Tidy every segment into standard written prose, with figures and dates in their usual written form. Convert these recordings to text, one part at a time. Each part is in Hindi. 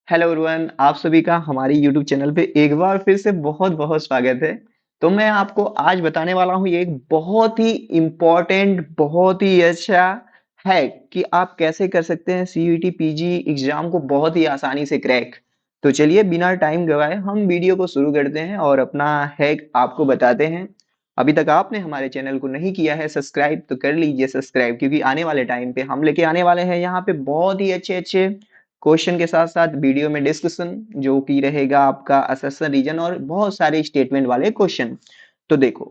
हेलो एवरीवन, आप सभी का हमारे यूट्यूब चैनल पे एक बार फिर से बहुत बहुत स्वागत है। तो मैं आपको आज बताने वाला हूँ एक बहुत ही इम्पोर्टेंट, बहुत ही अच्छा है कि आप कैसे कर सकते हैं सीयूईटी पीजी एग्जाम को बहुत ही आसानी से क्रैक। तो चलिए बिना टाइम गवाए हम वीडियो को शुरू करते हैं और अपना हैक आपको बताते हैं। अभी तक आपने हमारे चैनल को नहीं किया है सब्सक्राइब तो कर लीजिए सब्सक्राइब, क्योंकि आने वाले टाइम पे हम लेके आने वाले हैं यहाँ पे बहुत ही अच्छे अच्छे क्वेश्चन के साथ साथ वीडियो में डिस्कशन जो कि रहेगा आपका असर्शन रीजन और बहुत सारे स्टेटमेंट वाले क्वेश्चन। तो देखो,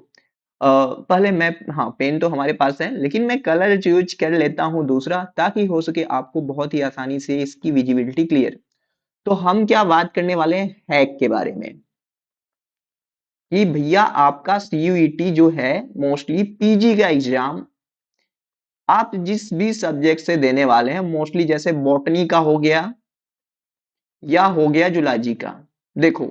पहले मैं, हाँ पेन तो हमारे पास है लेकिन मैं कलर यूज कर लेता हूँ दूसरा, ताकि हो सके आपको बहुत ही आसानी से इसकी विजिबिलिटी क्लियर। तो हम क्या बात करने वाले हैं हैक के बारे में कि भैया आपका सीयूईटी जो है मोस्टली पीजी का एग्जाम आप जिस भी सब्जेक्ट से देने वाले हैं, मोस्टली जैसे बॉटनी का हो गया या हो गया जुलॉजी का। देखो,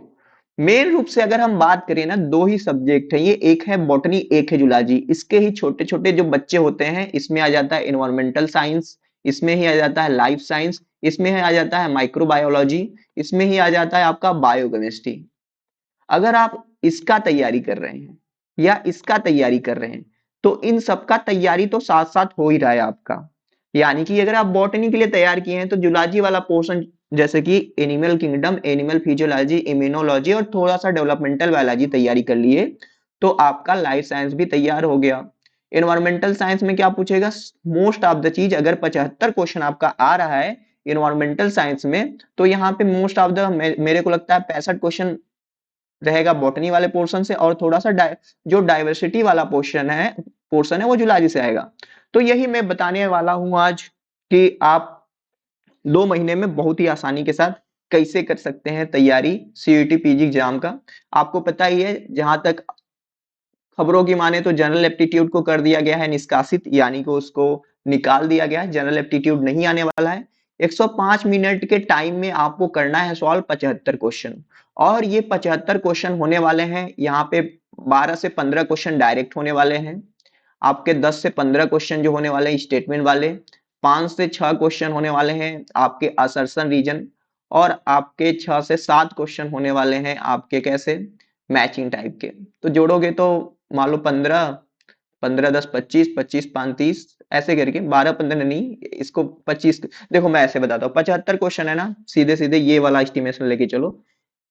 मेन रूप से अगर हम बात करें ना, दो ही सब्जेक्ट है ये, एक है बॉटनी एक है जुलॉजी। इसके ही छोटे छोटे जो बच्चे होते हैं इसमें आ जाता है इन्वायरमेंटल साइंस, इसमें ही आ जाता है लाइफ साइंस, इसमें ही आ जाता है माइक्रोबायोलॉजी, इसमें ही आ जाता है आपका बायोकेमिस्ट्री। अगर आप इसका तैयारी कर रहे हैं या इसका तैयारी कर रहे हैं तो इन सबका तैयारी तो साथ साथ हो ही रहा है आपका। यानी कि अगर आप बॉटनी के लिए तैयार किए हैं तो जुलॉजी वाला पोर्शन जैसे कि animal kingdom, animal physiology, immunology और थोड़ा सा डेवलपमेंटल बायोलॉजी तैयारी कर लिए तो आपका लाइफ साइंस भी तैयार हो गया। एनवायरमेंटल साइंस में क्या पूछेगा, मोस्ट ऑफ द चीज, अगर 75 क्वेश्चन आपका आ रहा है एनवायरमेंटल साइंस में, तो यहाँ पे मोस्ट ऑफ द मेरे को लगता है 65 क्वेश्चन रहेगा बॉटनी वाले पोर्शन से और थोड़ा सा जो डाइवर्सिटी वाला पोर्शन है वो जुलॉजी से आएगा। तो यही मैं बताने वाला हूं आज कि आप 2 महीने में बहुत ही आसानी के साथ कैसे कर सकते हैं तैयारी सीयूईटी पीजी एग्जाम का। आपको पता ही है, जहां तक खबरों की माने तो जनरल एप्टीट्यूड को कर दिया गया है निष्कासित, यानी कि उसको निकाल दिया गया है, जनरल एप्टीट्यूड नहीं आने वाला है। 105 मिनट के टाइम में आपको करना है सॉल्व 75 क्वेश्चन, और ये 75 क्वेश्चन होने वाले हैं यहाँ पे। 12 से 15 क्वेश्चन डायरेक्ट होने वाले हैं आपके, 10 से 15 क्वेश्चन जो होने वाले हैं स्टेटमेंट वाले, 5 से 6 क्वेश्चन होने वाले हैं आपके असर्शन रीजन, और आपके 6 से 7 क्वेश्चन होने वाले हैं आपके कैसे मैचिंग टाइप के। तो जोड़ोगे तो मान लो 15, 15 10 25, 25 5 30, ऐसे करके 12 15 नहीं, इसको 25। देखो मैं ऐसे बताता हूँ, 75 क्वेश्चन है ना, सीधे सीधे ये वाला एस्टिमेशन लेके चलो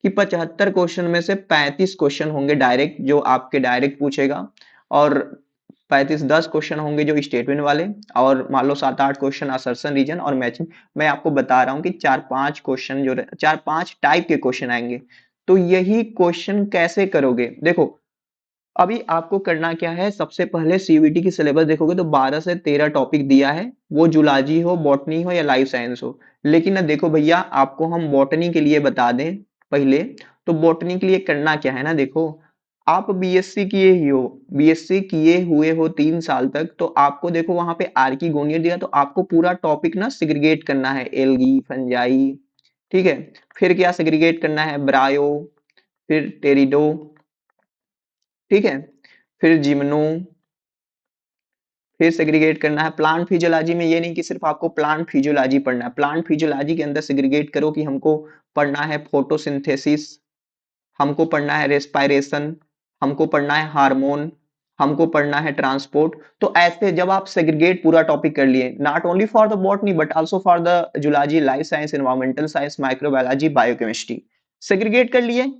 कि 75 क्वेश्चन में से 35 क्वेश्चन होंगे डायरेक्ट जो आपके डायरेक्ट पूछेगा, और 35 10 क्वेश्चन होंगे जो स्टेटमेंट वाले, और मान लो 7 8 क्वेश्चन असर्शन रीजन और मैचिंग। मैं आपको बता रहा हूँ कि 4 5 क्वेश्चन जो 4 5 टाइप के क्वेश्चन आएंगे। तो यही क्वेश्चन कैसे करोगे, देखो अभी आपको करना क्या है, सबसे पहले सीयूईटी की सिलेबस देखोगे तो 12 से 13 टॉपिक दिया है, वो जूलॉजी हो, बॉटनी हो या लाइफ साइंस हो। लेकिन ना देखो भैया, आपको हम बॉटनी के लिए बता दें पहले। तो बॉटनी के लिए करना क्या है ना, देखो आप बीएससी किए ही हो, बीएससी किए हुए हो 3 साल तक, तो आपको देखो वहां पे आर्किगोनिया दिया, तो आपको पूरा टॉपिक ना सिग्रीगेट करना है, एल्गी फंजाई, ठीक है। फिर क्या सिग्रीगेट करना है, ब्रायो, फिर टेरिडो, ठीक है, फिर जिम्नो, फिर सेग्रीगेट करना है प्लांट फिजियोलॉजी में। ये नहीं कि सिर्फ आपको प्लांट फिजियोलॉजी पढ़ना है, प्लांट फिजियोलॉजी के अंदर सेग्रीगेट करो कि हमको पढ़ना है फोटोसिंथेसिस, हमको पढ़ना है रेस्पायरेशन, हमको पढ़ना है हार्मोन, हमको पढ़ना है ट्रांसपोर्ट। तो ऐसे जब आप सेग्रीगेट पूरा टॉपिक कर लिए, not only for the botany but also for the zoology, life science, environmental science, microbiology, biochemistry, segregate कर लिए।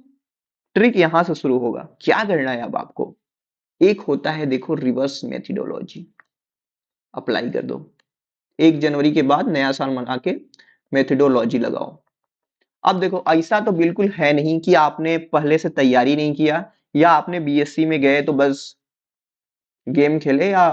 ट्रिक यहां से शुरू होगा, क्या करना है अब आपको, एक होता है देखो रिवर्स मेथडोलॉजी, अप्लाई कर दो। 1 जनवरी के बाद नया साल मना के मेथडोलॉजी लगाओ। अब देखो ऐसा तो बिल्कुल है नहीं कि आपने पहले से तैयारी नहीं किया, या आपने बीएससी में गए तो बस गेम खेले या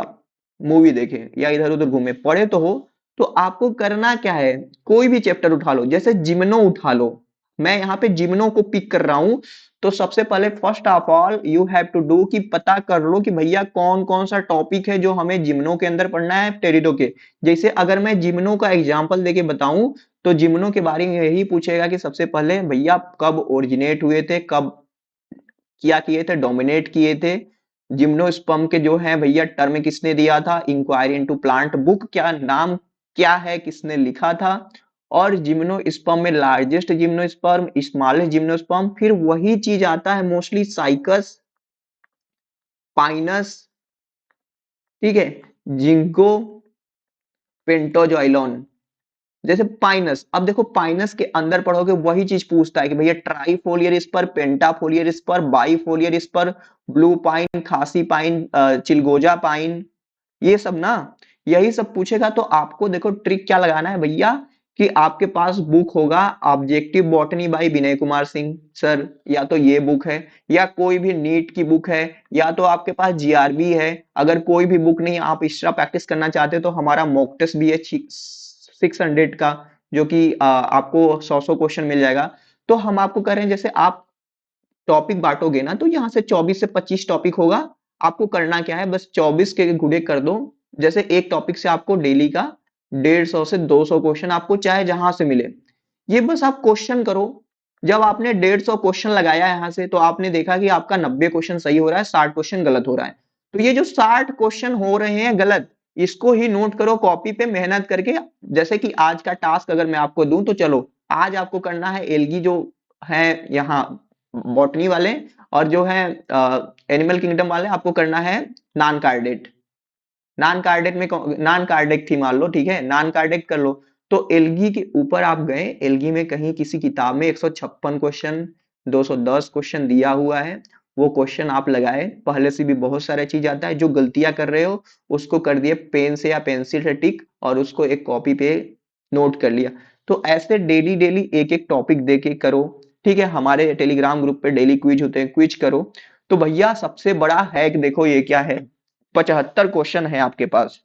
मूवी देखे या इधर उधर घूमे, पढ़े तो हो। तो आपको करना क्या है, कोई भी चैप्टर उठा लो, जैसे जिम्नो उठा लो, मैं यहाँ पे जिम्नो को पिक कर रहा हूं। तो सबसे पहले first of all you have to do कि पता कर लो कि भैया कौन कौन सा टॉपिक है जो हमें जिम्नो के अंदर पढ़ना है टेरिडो के। जैसे अगर मैं जिम्नो का एग्जांपल देके बताऊं तो जिम्नो के बारे में यही पूछेगा कि सबसे पहले भैया कब ओरिजिनेट हुए थे, कब क्या किए थे, डोमिनेट किए थे, जिम्नोस्पर्म के जो है भैया टर्म किसने दिया था, इंक्वायरी इनटू प्लांट बुक क्या नाम क्या है, किसने लिखा था, और जिम्नोस्पर्म में लार्जेस्ट जिम्नोस्पर्म, स्मॉलेस्ट जिम्नोस्पर्म, फिर वही चीज आता है मोस्टली साइकस, पाइनस, ठीक है, जिंको, पेंटोजोइलॉन। जैसे पाइनस, अब देखो पाइनस के अंदर पढ़ोगे वही चीज पूछता है कि भैया trifoliar spur, pentafoliar spur, bifoliar spur, blue pine, Khasi pine, चिलगोजा पाइन, ये सब ना, यही सब पूछेगा। तो आपको देखो ट्रिक क्या लगाना है भैया, कि आपके पास बुक होगा objective botany bye Vinay Kumar Singh sir, या तो ये बुक है, या कोई भी नीट की बुक है, या तो आपके पास जीआरबी है। अगर कोई भी बुक नहीं, आप एक्स्ट्रा प्रैक्टिस करना चाहते हो तो हमारा मॉक टेस्ट भी है 600 का, जो कि आपको 100 क्वेश्चन मिल जाएगा। तो हम आपको कह रहे हैं, जैसे आप टॉपिक बांटोगे ना, तो यहाँ से 24 से 25 टॉपिक होगा। आपको करना क्या है, बस 24 के गुणे कर दो। जैसे एक टॉपिक से आपको डेली का 150 से 200 क्वेश्चन आपको चाहे जहां से मिले, ये बस आप क्वेश्चन करो। जब आपने 150 क्वेश्चन लगाया यहाँ से, तो आपने देखा कि आपका 90 क्वेश्चन सही हो रहा है, 60 क्वेश्चन गलत हो रहा है। तो ये जो 60 क्वेश्चन हो रहे हैं गलत, इसको ही नोट करो कॉपी पे मेहनत करके। जैसे कि आज का टास्क अगर मैं आपको दूं, तो चलो आज आपको करना है एल्गी जो है यहाँ बॉटनी वाले, और जो है एनिमल किंगडम वाले आपको करना है नॉन कार्डेट। नॉन कार्डेट में नॉन कार्डेट थी मान लो, ठीक है, नॉन कार्डेट कर लो। तो एल्गी के ऊपर आप गए, एल्गी में कहीं किसी किताब में 156 क्वेश्चन, 210 क्वेश्चन दिया हुआ है, वो क्वेश्चन आप लगाए। पहले से भी बहुत सारा चीज आता है, जो गलतियां कर रहे हो उसको कर दिए पेन से या पेंसिल से टिक, और उसको एक कॉपी पे नोट कर लिया। तो ऐसे डेली डेली एक एक टॉपिक दे के करो, ठीक है। हमारे टेलीग्राम ग्रुप पे डेली क्विज होते हैं, क्विज करो। तो भैया सबसे बड़ा हैक देखो ये क्या है, 75 क्वेश्चन है आपके पास।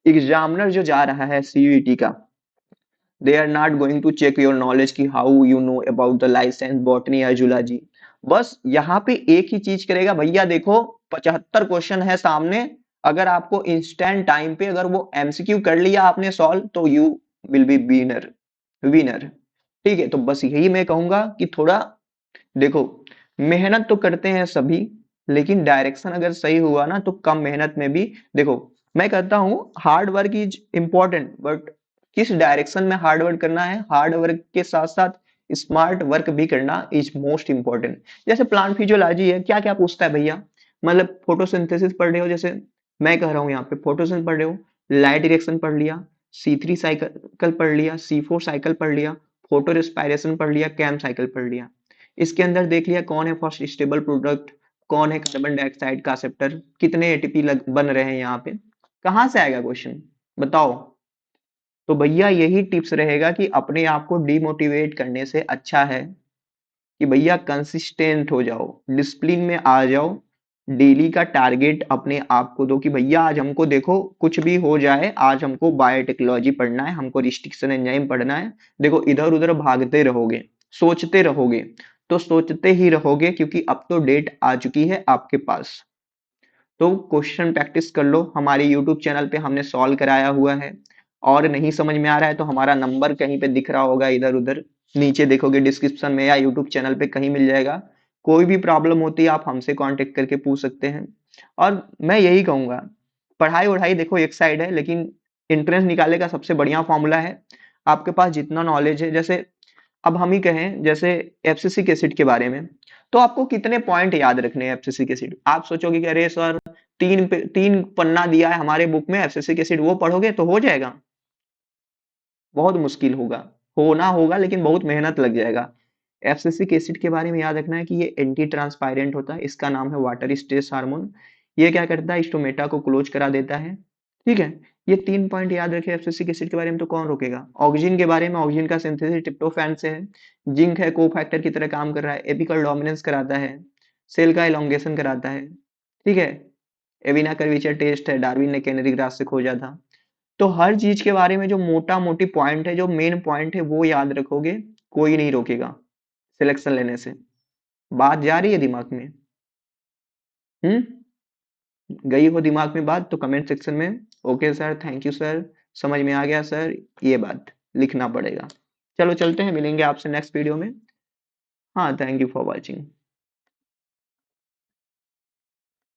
एग्जामिनर जो जा रहा है सीयूईटी का, they are not going to check your knowledge की how you know about the licence botany या जूलॉजी। बस यहाँ पे एक ही चीज करेगा भैया, देखो 75 क्वेश्चन है सामने, अगर आपको इंस्टेंट टाइम पे अगर वो एमसीक्यू कर लिया आपने सॉल्व, तो you will be winner, winner. ठीक है, तो बस यही मैं कहूंगा कि थोड़ा देखो, मेहनत तो करते हैं सभी, लेकिन डायरेक्शन अगर सही हुआ ना, तो कम मेहनत में भी देखो, मैं कहता हूँ hard work is important, but किस डायरेक्शन में हार्ड वर्क करना है, हार्ड वर्क के साथ साथ स्मार्ट वर्क भी करना इज मोस्ट इंपॉर्टेंट। जैसे प्लांट फिजियोलॉजी है, क्या क्या पूछता है भैया, मतलब फोटोसिंथेसिस पढ़ रहे हो, जैसे मैं कह रहा हूँ यहाँ पे फोटोसिंथेसिस पढ़ रहे हो, लाइट डायरेक्शन पढ़ लिया, C3 साइकिल पढ़ लिया, C4 साइकिल पढ़ लिया, फोटो रेस्पायरेशन पढ़ लिया, कैम साइकिल पढ़ लिया। इसके अंदर देख लिया कौन है फर्स्ट स्टेबल प्रोडक्ट, कौन है कार्बन डाइऑक्साइड का एक्सेप्टर, कितने एटीपी बन रहे हैं यहाँ पे, कहाँ से आएगा क्वेश्चन, बताओ। तो भैया यही टिप्स रहेगा कि अपने आप को डिमोटिवेट करने से अच्छा है कि भैया कंसिस्टेंट हो जाओ, डिसिप्लिन में आ जाओ। डेली का टारगेट अपने आप को दो कि भैया आज हमको देखो कुछ भी हो जाए, आज हमको बायोटेक्नोलॉजी पढ़ना है, हमको रिस्ट्रिक्शन एंजाइम पढ़ना है। देखो इधर उधर भागते रहोगे, सोचते रहोगे, तो सोचते ही रहोगे, क्योंकि अब तो डेट आ चुकी है आपके पास। तो क्वेश्चन प्रैक्टिस कर लो, हमारे यूट्यूब चैनल पे हमने सॉल्व कराया हुआ है। और नहीं समझ में आ रहा है तो हमारा नंबर कहीं पे दिख रहा होगा, इधर उधर नीचे देखोगे डिस्क्रिप्शन में, या यूट्यूब चैनल पे कहीं मिल जाएगा। कोई भी प्रॉब्लम होती है आप हमसे कांटेक्ट करके पूछ सकते हैं। और मैं यही कहूंगा, पढ़ाई वढ़ाई देखो एक साइड है, लेकिन एंट्रेंस निकालने का सबसे बढ़िया फॉर्मूला है, आपके पास जितना नॉलेज है। जैसे अब हम ही कहें, जैसे एफसीसी एसिड के बारे में, तो आपको कितने पॉइंट याद रखने हैं एफसीसी एसिड। आप सोचोगे कि अरे सर, तीन पन्ना दिया है हमारे बुक में एफसीसी एसिड, वो पढ़ोगे तो हो जाएगा, बहुत मुश्किल होगा। होना होगा लेकिन बहुत मेहनत लग जाएगा। एफसीसी एसिड के बारे में याद रखना है कि ये एंटी ट्रांसपायरेंट होता है, इसका नाम है वाटर स्ट्रेस हार्मोन। ये क्या करता है, स्टोमेटा को क्लोज करा देता है, ठीक है। ये 3 पॉइंट याद रखे एफसीसी एसिड के बारे में, तो कौन रोकेगा। ऑक्सीजन के बारे में, ऑक्सीजन का सिंथेसिस ट्रिप्टोफैन से है। जिंक है, कोफैक्टर की तरह काम कर रहा है, एपिकल डोमिनेंस कराता है, सेल का एलोंगेशन कराता है, ठीक है। एविना कर्वेचर टेस्ट है, डार्विन ने कैनरी ग्रास से खोजा था। तो हर चीज के बारे में जो मोटा मोटी पॉइंट है, जो मेन पॉइंट है, वो याद रखोगे, कोई नहीं रोकेगा सिलेक्शन लेने से। बात जा रही है दिमाग में, गई हो दिमाग में बात, तो कमेंट सेक्शन में okay sir, thank you sir, समझ में आ गया सर, ये बात लिखना पड़ेगा। चलो चलते हैं, मिलेंगे आपसे नेक्स्ट वीडियो में। हाँ, थैंक यू फॉर वॉचिंग।